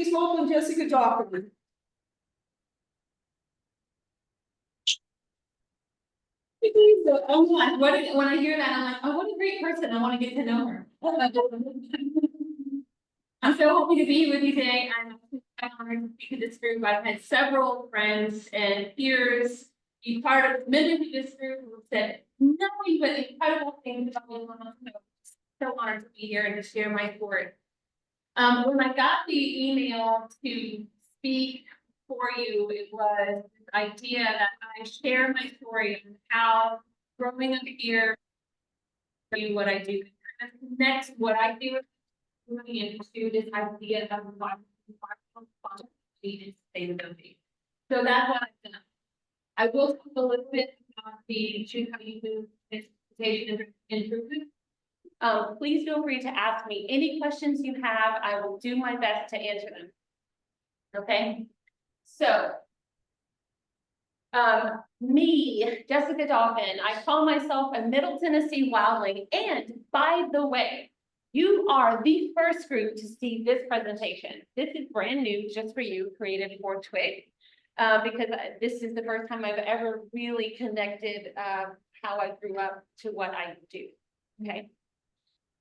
please welcome Jessica Dauphin. Oh my, when I hear that, I'm like, oh, what a great person. I want to get to know her. I'm so happy to be with you today. I'm honored to speak to this group. I've had several friends and peers be part of members of this group who have said nothing but incredible things about me. So honored to be here and to share my story. When I got the email to speak for you, it was this idea that I share my story and how growing up here, do what I do, and kind of connect what I do into this idea of environmental responsibility and sustainability. So that's what I've done. I will talk a little bit about the TWIG transportation improvement. Please feel free to ask me any questions you have. I will do my best to answer them. Okay, so me, Jessica Dauphin, I call myself a Middle Tennessee wildling. And by the way, you are the first group to see this presentation. This is brand new, just for you, created for TWIG, because this is the first time I've ever really connected how I grew up to what I do. Okay.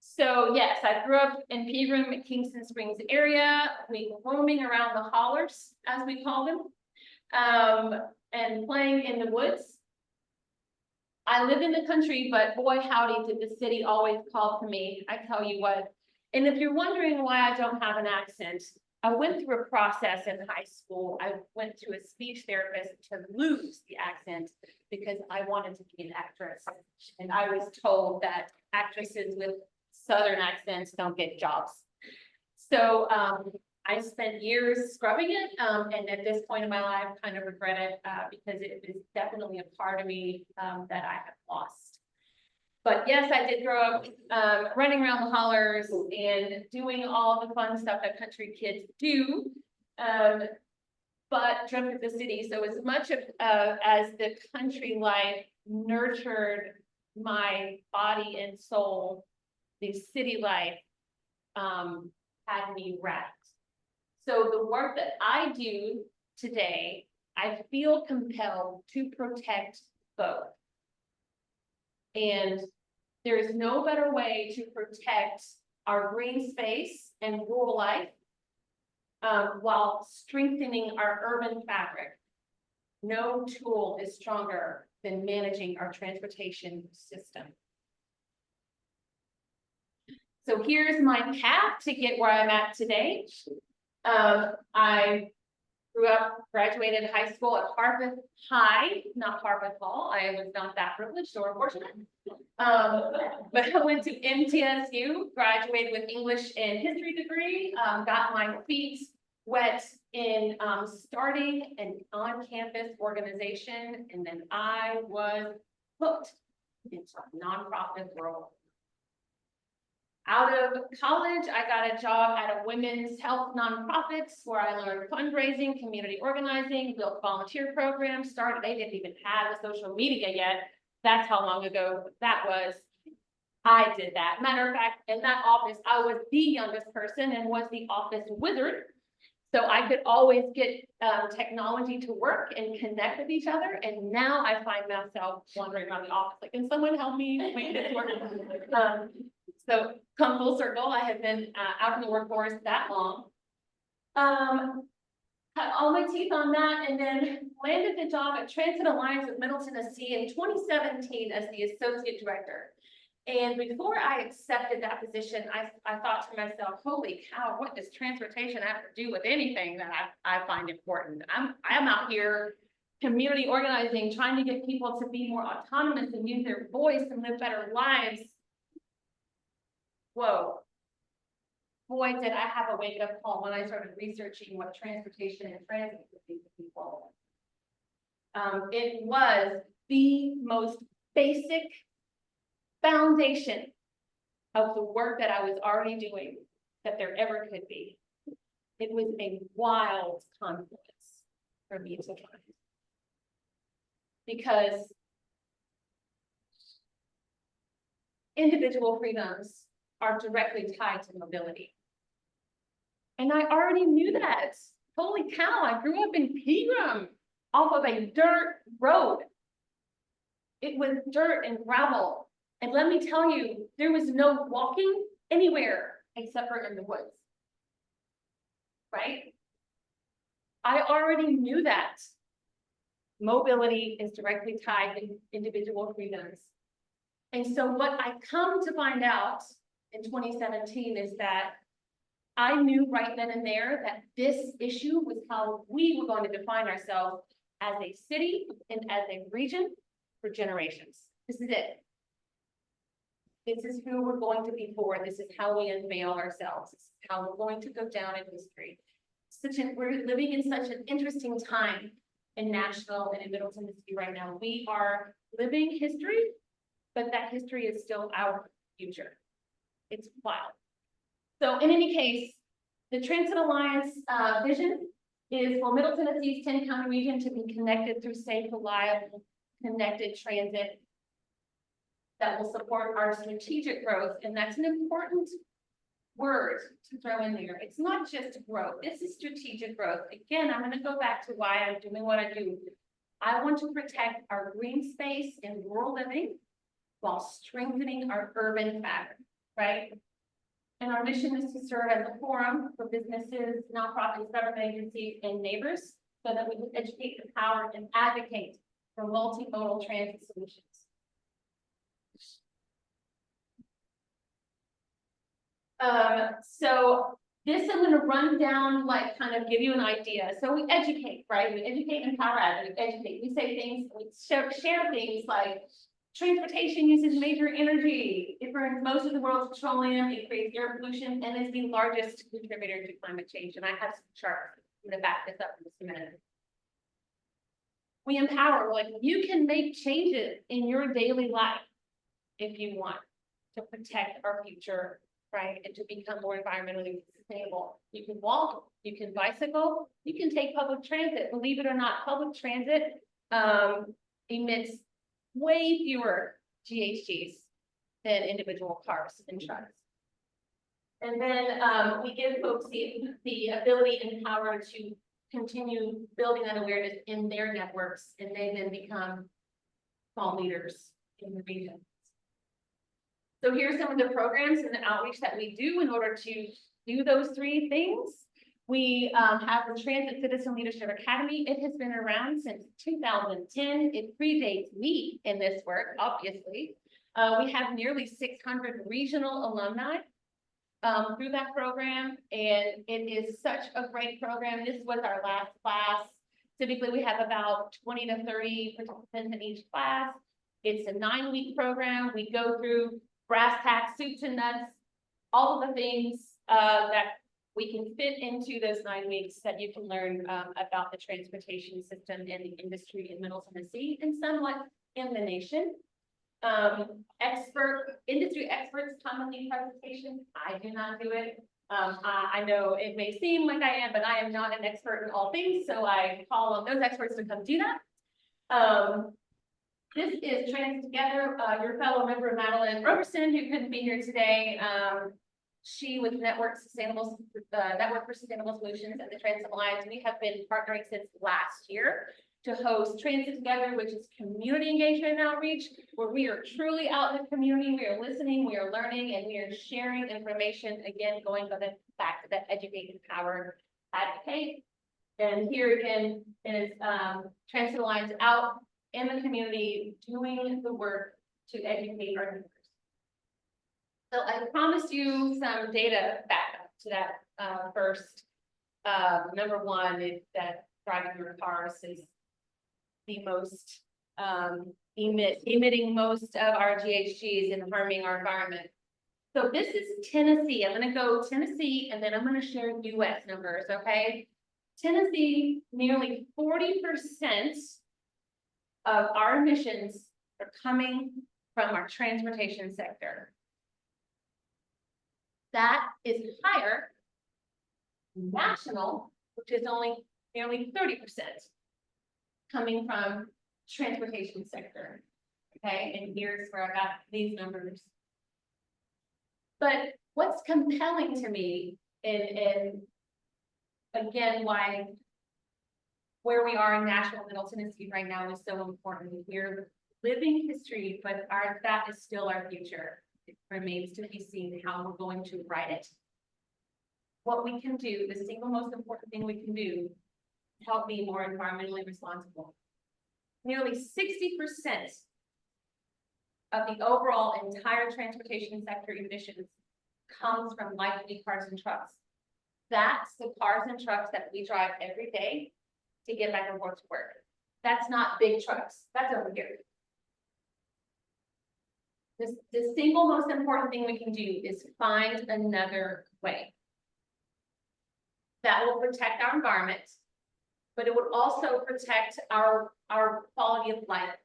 So yes, I grew up in Pegram, Kingston Springs area. We were roaming around the hollers, as we call them, and playing in the woods. I live in the country, but boy howdy did the city always call to me. I tell you what. And if you're wondering why I don't have an accent, I went through a process in high school. I went to a speech therapist to lose the accent because I wanted to be an actress. And I was told that actresses with Southern accents don't get jobs. So I spent years scrubbing it, and at this point in my life, kind of regret it because it is definitely a part of me that I have lost. But yes, I did grow up running around the hollers and doing all the fun stuff that country kids do, but dreamt of the city. So as much of as the country life nurtured my body and soul, the city life had me wrapped. So the work that I do today, I feel compelled to protect both. And there is no better way to protect our green space and rural life while strengthening our urban fabric. No tool is stronger than managing our transportation system. So here's my path to get where I'm at today. I grew up, graduated high school at Harpeth High, not Harpeth Hall. I was not that privileged or fortunate. But I went to MTSU, graduated with English and history degree, got my feet wet in starting an on-campus organization, and then I was hooked into the nonprofit world. Out of college, I got a job at a women's health nonprofit where I learned fundraising, community organizing, built volunteer programs, they didn't even have a social media yet. That's how long ago that was. I did that. Matter of fact, in that office, I was the youngest person and was the office wizard. So I could always get technology to work and connect with each other. And now I find myself wandering around the office, like, can someone help me make this work? So come full circle, I have been out in the workforce that long. Cut all my teeth on that and then landed the job at Transit Alliance of Middle Tennessee in 2017 as the associate director. And before I accepted that position, I thought to myself, holy cow, what does transportation have to do with anything that I find important? I'm out here community organizing, trying to get people to be more autonomous and use their voice and live better lives. Whoa. Boy, did I have a wake-up call when I started researching what transportation and transit would be for people. It was the most basic foundation of the work that I was already doing that there ever could be. It was a wild confluence for me to find. Because individual freedoms are directly tied to mobility. And I already knew that. Holy cow, I grew up in Pegram off of a dirt road. It was dirt and gravel. And let me tell you, there was no walking anywhere except for in the woods. Right? I already knew that. Mobility is directly tied to individual freedoms. And so what I come to find out in 2017 is that I knew right then and there that this issue was how we were going to define ourselves as a city and as a region for generations. This is it. This is who we're going to be for. This is how we unveil ourselves. This is how we're going to go down in history. We're living in such an interesting time in Nashville and in Middle Tennessee right now. We are living history, but that history is still our future. It's wild. So in any case, the Transit Alliance vision is for Middle Tennessee's 10-county region to be connected through safe, reliable, connected transit that will support our strategic growth. And that's an important word to throw in there. It's not just growth. This is strategic growth. Again, I'm going to go back to why I'm doing what I do. I want to protect our green space and rural living while strengthening our urban fabric, right? And our mission is to serve as a forum for businesses, nonprofits, government agencies, and neighbors so that we can educate, empower, and advocate for multimodal transit solutions. So this I'm going to run down, like kind of give you an idea. So we educate, right? We educate, empower, advocate, educate. We say things, we share things like transportation uses major energy. It burns most of the world's petroleum. It creates air pollution and is the largest contributor to climate change. And I have some charts. I'm going to back this up in just a minute. We empower, like you can make changes in your daily life if you want to protect our future, right? And to become more environmentally sustainable. You can walk, you can bicycle, you can take public transit. Believe it or not, public transit emits way fewer GHGs than individual cars and trucks. And then we give folks the ability and power to continue building that awareness in their networks, and they then become thought leaders in the region. So here's some of the programs and the outreach that we do in order to do those three things. We have the Transit Citizen Leadership Academy. It has been around since 2010. It predates me in this work, obviously. We have nearly 600 regional alumni through that program, and it is such a great program. This was our last class. Typically, we have about 20 to 30 participants in each class. It's a 9-week program. We go through brass tacks, soup to nuts, all of the things that we can fit into those 9 weeks that you can learn about the transportation system and the industry in Middle Tennessee and somewhat in the nation. Industry experts come and lead presentations. I do not do it. I know it may seem like I am, but I am not an expert in all things, so I call on those experts to come do that. This is Transit Together, your fellow member, Madeline Roberson, who couldn't be here today. She with Network for Sustainable Solutions and the Transit Alliance. We have been partnering since last year to host Transit Together, which is community engagement and outreach, where we are truly out in the community. We are listening, we are learning, and we are sharing information. Again, going back to that educate, empower, advocate. And here again is Transit Alliance out in the community doing the work to educate our members. So I promised you some data back up to that first. Number one is that driving your cars is the most emitting most of our GHGs and harming our environment. So this is Tennessee. I'm going to go Tennessee, and then I'm going to share U.S. numbers. Okay, Tennessee, nearly 40% of our emissions are coming from our transportation sector. That is higher national, which is only nearly 30% coming from transportation sector. Okay, and here's where I got these numbers. But what's compelling to me in again, why where we are in Nashville, Middle Tennessee right now is so important. We're living history, but that is still our future. It remains to be seen how we're going to write it. What we can do, the single most important thing we can do, help be more environmentally responsible. Nearly 60% of the overall entire transportation sector emissions comes from light-duty cars and trucks. That's the cars and trucks that we drive every day to get back and forth to work. That's not big trucks. That's over here. The single most important thing we can do is find another way that will protect our environment, but it would also protect our quality of life.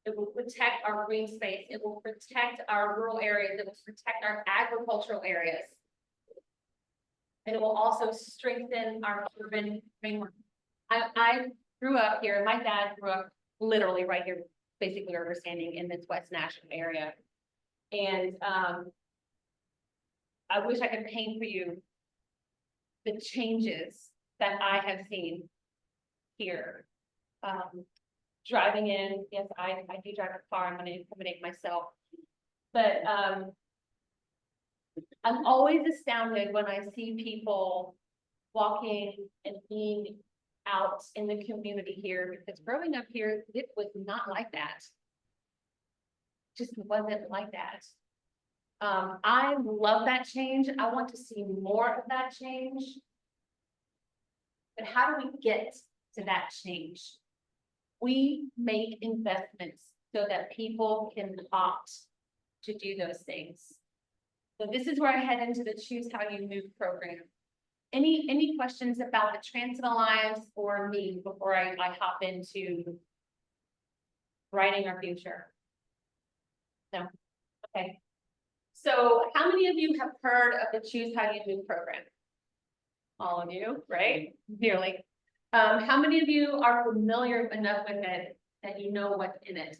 It will protect our green space. It will protect our rural areas. It will protect our agricultural areas. And it will also strengthen our urban framework. I grew up here. My dad grew up literally right here, basically where we're standing in this West Nashville area. And I wish I could paint for you the changes that I have seen here. Driving in, yes, I do drive a car. I'm going to accommodate myself. But I'm always astounded when I see people walking and being out in the community here, because growing up here, it was not like that. Just wasn't like that. I love that change. I want to see more of that change. But how do we get to that change? We make investments so that people can opt to do those things. So this is where I head into the Choose How You Move program. Any questions about the Transit Alliance or me before I hop into writing our future? No? Okay. So how many of you have heard of the Choose How You Move program? All of you, right? Nearly. How many of you are familiar enough with it that you know what's in it?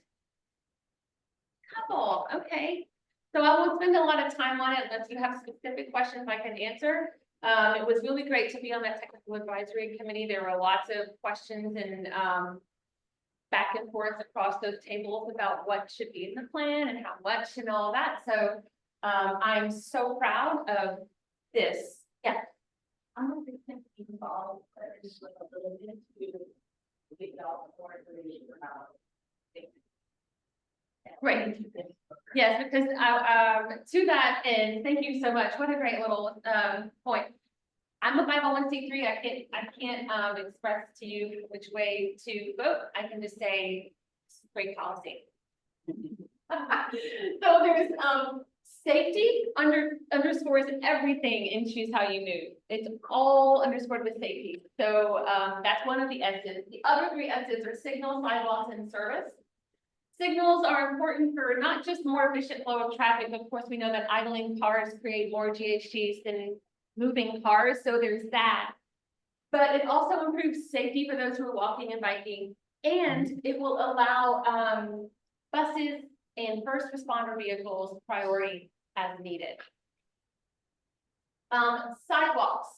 Couple, okay. So I won't spend a lot of time on it unless you have specific questions I can answer. It was really great to be on that technical advisory committee. There were lots of questions and back and forth across those tables about what should be in the plan and how much and all that. So I'm so proud of this. Yeah. I'm going to be involved just like a little bit to get all more information about it. Great. Yes, because to that end, thank you so much. What a great little point. I'm a 501c3. I can't express to you which way to vote. I can just say it's great policy. So there's safety underscores everything in Choose How You Move. It's all underscored with safety. So that's one of the S's. The other three S's are signals, sidewalks, and service. Signals are important for not just more efficient flow of traffic. Of course, we know that idling cars create more GHGs than moving cars. So there's that. But it also improves safety for those who are walking and biking. And it will allow buses and first responder vehicles priority as needed. Sidewalks,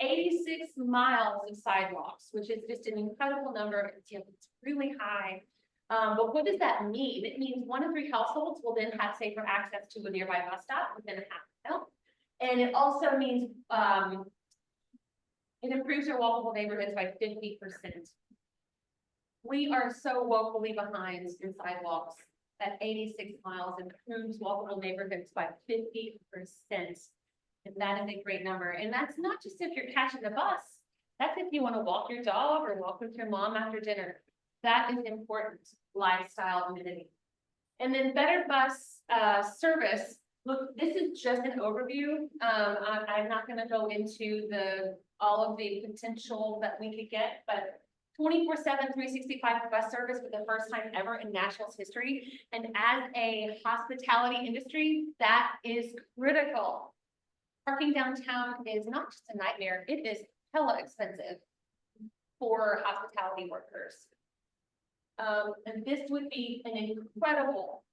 86 miles of sidewalks, which is just an incredible number. It's really high. But what does that mean? It means 1 in 3 households will then have safer access to a nearby bus stop within a half mile. And it also means it improves your walkable neighborhoods by 50%. We are so woefully behind in sidewalks that 86 miles improves walkable neighborhoods by 50%. And that is a great number. And that's not just if you're catching the bus. That's if you want to walk your dog or walk with your mom after dinner. That is important lifestyle amenity. And then better bus service. Look, this is just an overview. I'm not going to go into all of the potential that we could get, but 24/7, 365 bus service for the first time ever in Nashville's history. And as a hospitality industry, that is critical. Parking downtown is not just a nightmare, it is hella expensive for hospitality workers. And this would be an incredible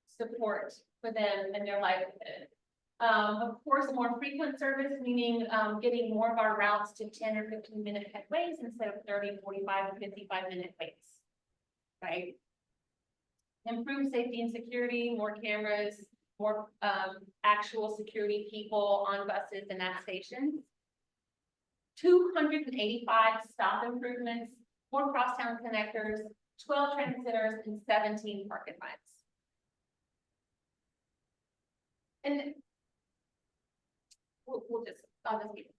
support for them and their livelihood. Of course, more frequent service, meaning, getting more of our routes to 10 or 15-minute headways instead of 30, 45, or 55-minute waits. Right? Improve safety and security, more cameras, more, actual security people on buses and at stations. 285 stop improvements, more crosstown connectors, 12 transit centers, and 17 parking lots. And I'll just keep it.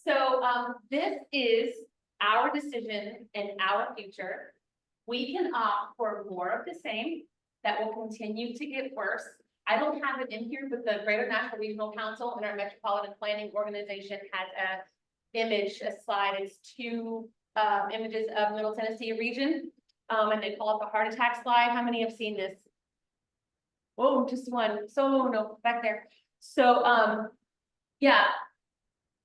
So, this is our decision and our future. We can opt for more of the same that will continue to get worse. I don't have it in here, but the Greater Nashville Regional Council and our Metropolitan Planning Organization has a slide. It's two images of Middle Tennessee region, and they call it the heart attack slide. How many have seen this? Oh, just one. So no, back there. So yeah,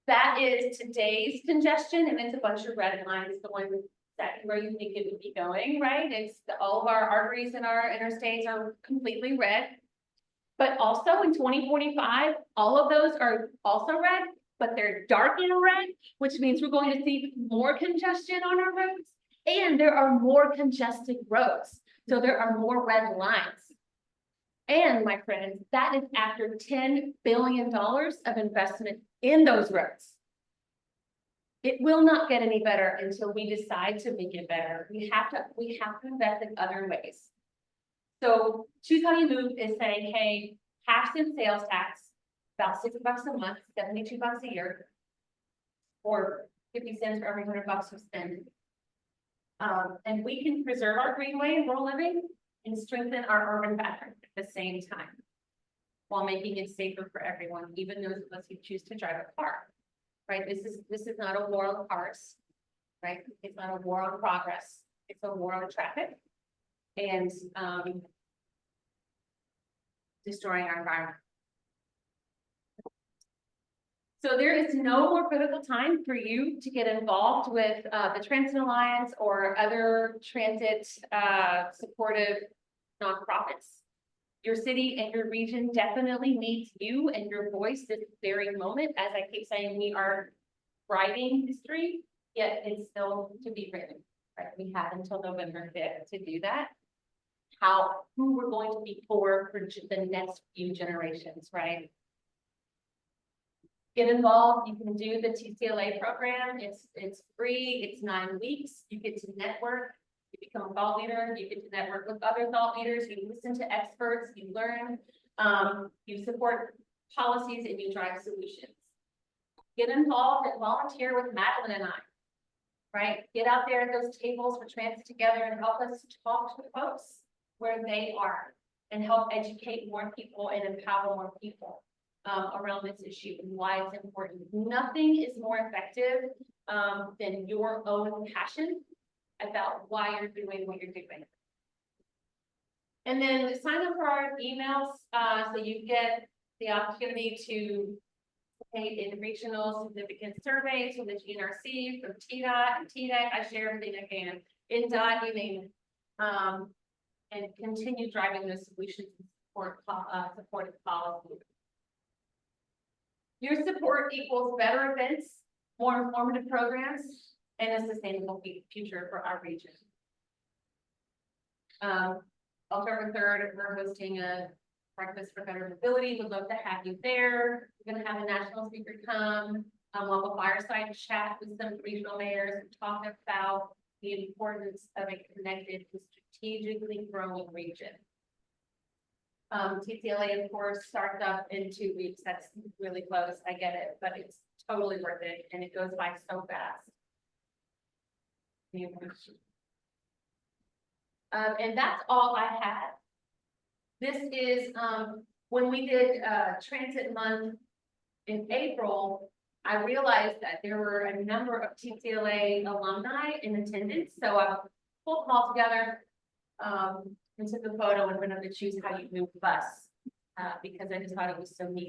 that is today's congestion, and it's a bunch of red lines, the one exactly where you think it would be going, right? It's all of our arteries and our interstates are completely red. But also in 2045, all of those are also red, but they're darker red, which means we're going to see more congestion on our roads, and there are more congested roads. So there are more red lines. And my friends, that is after $10 billion of investment in those roads. It will not get any better until we decide to make it better. We have to invest in other ways. So Choose How You Move is saying, hey, half cent sales tax, about $60 a month, $72 a year, or 50 cents for every $100 you spend. And we can preserve our greenway and rural living and strengthen our urban pattern at the same time, while making it safer for everyone, even those of us who choose to drive a car. Right? This is not a war on cars, right? It's not a war on progress. It's a war on traffic and destroying our environment. So there is no more critical time for you to get involved with the Transit Alliance or other transit supportive nonprofits. Your city and your region definitely needs you and your voice this very moment. As I keep saying, we are writing history, yet it's still to be written. Right? We have until November 5th to do that. Who we're going to be for the next few generations, right? Get involved. You can do the TCLA program. It's free. It's 9 weeks. You get to network. You become a thought leader. You get to network with other thought leaders. You listen to experts. You learn. You support policies and you drive solutions. Get involved and volunteer with Madeline and I. Right? Get out there at those tables for transit together and help us talk to folks where they are and help educate more people and empower more people around this issue and why it's important. Nothing is more effective than your own passion about why you're doing what you're doing. And then sign up for our emails so you get the opportunity to participate in regional significant surveys from the GNRC, from TDOT and TDEC. I share everything I can. In DOT, you name it. And continue driving those solutions and supportive policy. Your support equals better events, more informative programs, and a sustainable future for our region. October 3rd, we're hosting a breakfast for better mobility. We'd love to have you there. We're going to have a national speaker come. We'll have a fireside chat with some regional mayors and talk about the importance of a connected and strategically growing region. TCLA, of course, starts up in 2 weeks. That's really close. I get it, but it's totally worth it, and it goes by so fast. And that's all I have. This is when we did Transit Month in April. I realized that there were a number of TCLA alumni in attendance, so I pulled them all together and took a photo and went up to Choose How You Move bus because I just thought it was so neat.